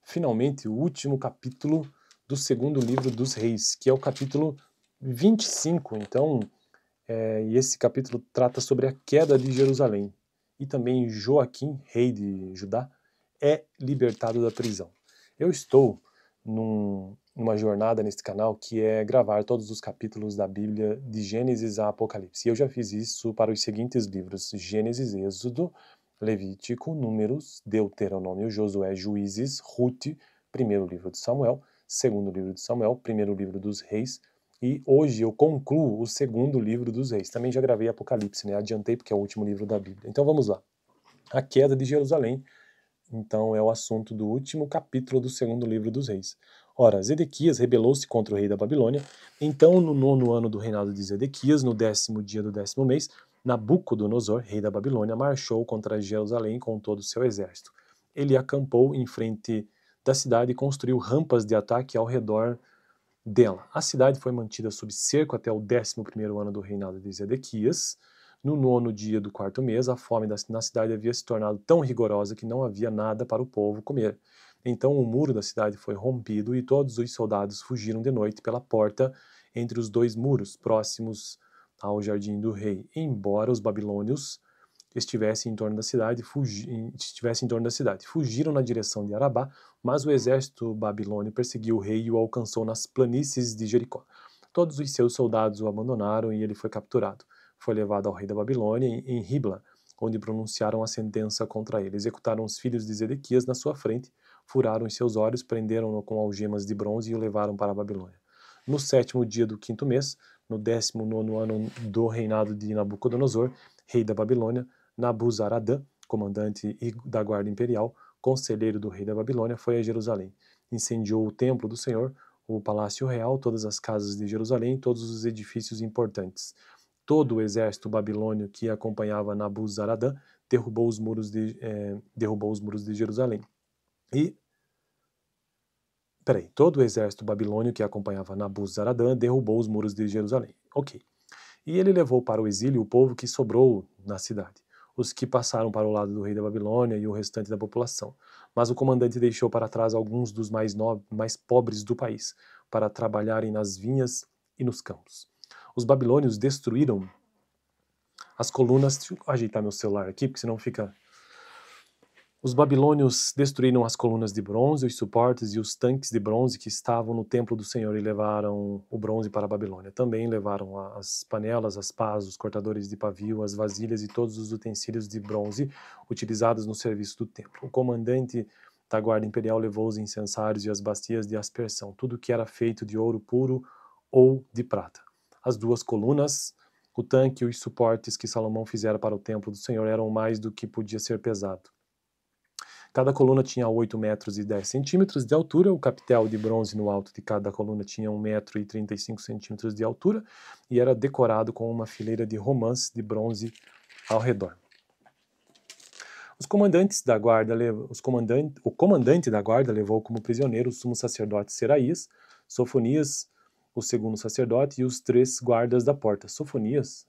finalmente o último capítulo do segundo livro dos Reis, que é o capítulo 25. Então, e esse capítulo trata sobre a queda de Jerusalém. E também Joaquim, rei de Judá, é libertado da prisão. Eu estou numa jornada nesse canal que é gravar todos os capítulos da Bíblia de Gênesis a Apocalipse. E eu já fiz isso para os seguintes livros: Gênesis, Êxodo, Levítico, Números, Deuteronômio, Josué, Juízes, Rute, primeiro livro de Samuel, segundo livro de Samuel, primeiro livro dos Reis, e hoje eu concluo o segundo livro dos Reis. Também já gravei Apocalipse, né? Adiantei porque é o último livro da Bíblia. Então vamos lá. A queda de Jerusalém, então, é o assunto do último capítulo do segundo livro dos Reis. Ora, Zedequias rebelou-se contra o rei da Babilônia. Então, no 9º ano do reinado de Zedequias, no 10º dia do 10º mês, Nabucodonosor, rei da Babilônia, marchou contra Jerusalém com todo o seu exército. Ele acampou em frente da cidade e construiu rampas de ataque ao redor dela. A cidade foi mantida sob cerco até o 11º ano do reinado de Zedequias. No 9º dia do 4º mês, a fome na cidade havia se tornado tão rigorosa que não havia nada para o povo comer. Então o muro da cidade foi rompido e todos os soldados fugiram de noite pela porta entre os dois muros, próximos ao jardim do rei. Embora os babilônios estivessem em torno da cidade, fugiram na direção de Arabá, mas o exército babilônio perseguiu o rei e o alcançou nas planícies de Jericó. Todos os seus soldados o abandonaram e ele foi capturado. Foi levado ao rei da Babilônia em Ribla, onde pronunciaram a sentença contra ele. Executaram os filhos de Zedequias na sua frente, furaram os seus olhos, prenderam-no com algemas de bronze e o levaram para a Babilônia. No 7º dia do 5º mês, no 19º ano do reinado de Nabucodonosor, rei da Babilônia, Nabuzaradã, comandante da guarda imperial, conselheiro do rei da Babilônia, foi a Jerusalém. Incendiou o templo do Senhor, o palácio real, todas as casas de Jerusalém e todos os edifícios importantes. Todo o exército babilônio que acompanhava Nabuzaradã derrubou os muros de Jerusalém. Todo o exército babilônio que acompanhava Nabuzaradã derrubou os muros de Jerusalém. Ok. E ele levou para o exílio o povo que sobrou na cidade, os que passaram para o lado do rei da Babilônia e o restante da população. Mas o comandante deixou para trás alguns dos mais pobres do país, para trabalharem nas vinhas e nos campos. Os babilônios destruíram as colunas... Deixa eu ajeitar meu celular aqui, porque senão fica... Os babilônios destruíram as colunas de bronze, os suportes e os tanques de bronze que estavam no templo do Senhor e levaram o bronze para a Babilônia. Também levaram as panelas, as pás, os cortadores de pavio, as vasilhas e todos os utensílios de bronze utilizados no serviço do templo. O comandante da guarda imperial levou os incensários e as bacias de aspersão, tudo que era feito de ouro puro ou de prata. As duas colunas, o tanque e os suportes que Salomão fizera para o templo do Senhor eram mais do que podia ser pesado. Cada coluna tinha 8 metros e 10 centímetros de altura, o capitel de bronze no alto de cada coluna tinha 1 metro e 35 centímetros de altura e era decorado com uma fileira de romãs de bronze ao redor. O comandante da guarda levou como prisioneiro o sumo sacerdote Seraías, Sofonias, o segundo sacerdote, e os 3 guardas da porta. Sofonias?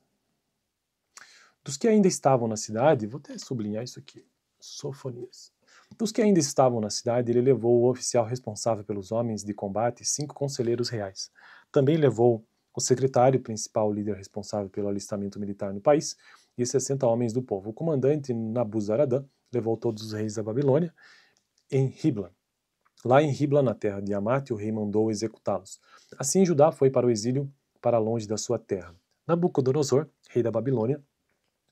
Dos que ainda estavam na cidade, vou até sublinhar isso aqui, Sofonias. Dos que ainda estavam na cidade, ele levou o oficial responsável pelos homens de combate e 5 conselheiros reais. Também levou o secretário principal, líder responsável pelo alistamento militar no país, e 60 homens do povo. O comandante Nabuzaradã levou todos os reis da Babilônia em Ribla. Lá em Ribla, na terra de Amate, o rei mandou executá-los. Assim Judá foi para o exílio, para longe da sua terra. Nabucodonosor, rei da Babilônia,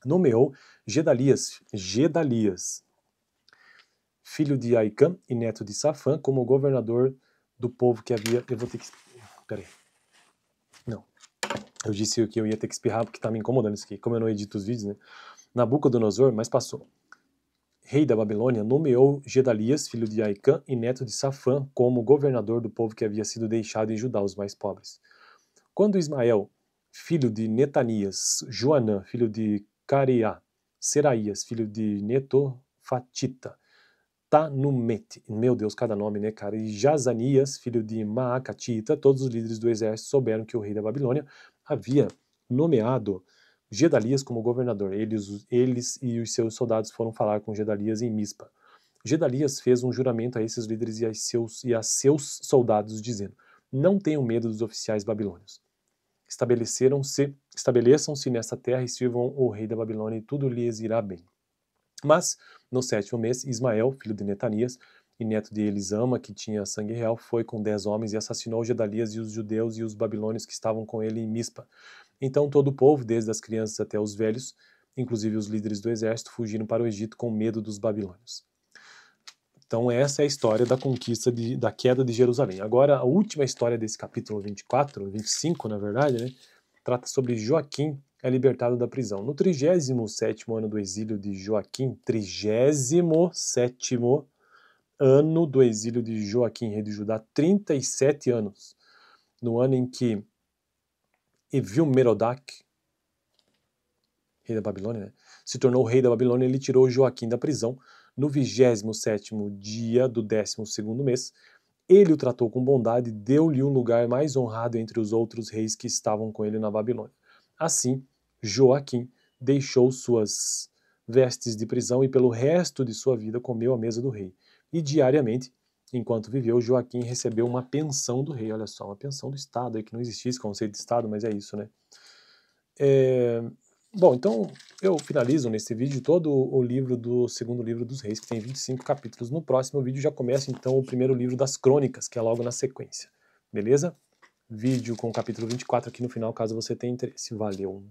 nomeou Gedalias, filho de Aicã e neto de Safã, como governador do povo que havia... Eu vou ter que... Peraí. Não. Eu disse que eu ia ter que espirrar porque tá me incomodando isso aqui. Como eu não edito os vídeos, né? Nabucodonosor, mas passou. Rei da Babilônia, nomeou Gedalias, filho de Aicã e neto de Safã, como governador do povo que havia sido deixado em Judá, os mais pobres. Quando Ismael, filho de Netanias, Joanã, filho de Careá, Seraías, filho de Netofatita, Tanumete, meu Deus, cada nome, né, cara, e Jazanias, filho de Maacatita, todos os líderes do exército souberam que o rei da Babilônia havia nomeado Gedalias como governador. Eles e os seus soldados foram falar com Gedalias em Mispa. Gedalias fez um juramento a esses líderes e a seus soldados, dizendo: não tenham medo dos oficiais babilônios. Estabeleçam-se nesta terra e sirvam o rei da Babilônia, e tudo lhes irá bem. Mas, no 7º mês, Ismael, filho de Netanias, e neto de Elisama, que tinha sangue real, foi com 10 homens e assassinou Gedalias e os judeus e os babilônios que estavam com ele em Mispa. Então todo o povo, desde as crianças até os velhos, inclusive os líderes do exército, fugiram para o Egito com medo dos babilônios. Então essa é a história da conquista, da queda de Jerusalém. Agora, a última história desse capítulo 25, na verdade, né, trata sobre Joaquim, é libertado da prisão. No 37º ano do exílio de Joaquim, 37º ano do exílio de Joaquim, rei de Judá, 37 anos, no ano em que Evil-Merodach, rei da Babilônia, né, se tornou rei da Babilônia, ele tirou Joaquim da prisão. No 27º dia do 12º mês, ele o tratou com bondade e deu-lhe um lugar mais honrado entre os outros reis que estavam com ele na Babilônia. Assim, Joaquim deixou suas vestes de prisão e pelo resto de sua vida comeu à mesa do rei. E diariamente, enquanto viveu, Joaquim recebeu uma pensão do rei. Olha só, uma pensão do Estado, aí que não existia esse conceito de Estado, mas é isso, né? Bom, então eu finalizo nesse vídeo todo o livro do segundo livro dos reis, que tem 25 capítulos. No próximo vídeo já começa então o primeiro livro das crônicas, que é logo na sequência. Beleza? Vídeo com o capítulo 24 aqui no final, caso você tenha interesse. Valeu!